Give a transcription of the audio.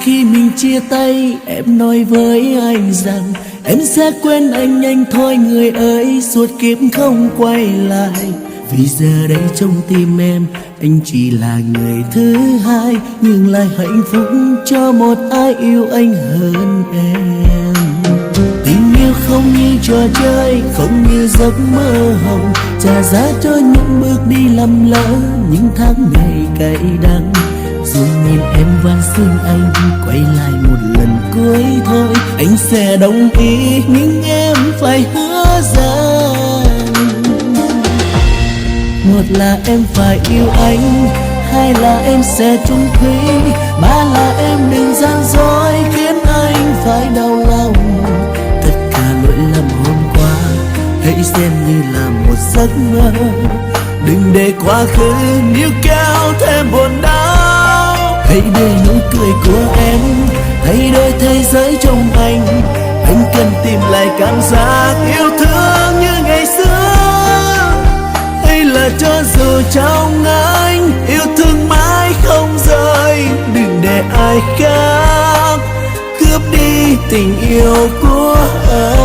khi mình chia tay, em nói với anh rằng em sẽ quên anh nhanh thôi người ơi, suốt kiếp không quay lại. Vì giờ đây trong tim em, anh chỉ là người thứ hai, nhưng lại hạnh phúc cho một ai yêu anh hơn em. Tình yêu không như trò chơi, không như giấc mơ hồng, trả giá cho những bước đi lầm lỡ, những tháng ngày cay đắng. Dù nhìn em van xin anh quay lại một lần cuối thôi, anh sẽ đồng ý, nhưng em phải hứa rằng một là em phải yêu anh, hai là em sẽ chung thủy, ba là em đừng gian dối khiến anh phải đau lòng. Tất cả lỗi lầm hôm qua hãy xem như là một giấc mơ, đừng để quá khứ níu kéo thêm buồn đau. Hãy để nụ cười của em thay đổi thế giới trong anh cần tìm lại cảm giác yêu thương như ngày xưa. Hay là cho dù trong anh yêu thương mãi không rời, đừng để ai khác cướp đi tình yêu của anh.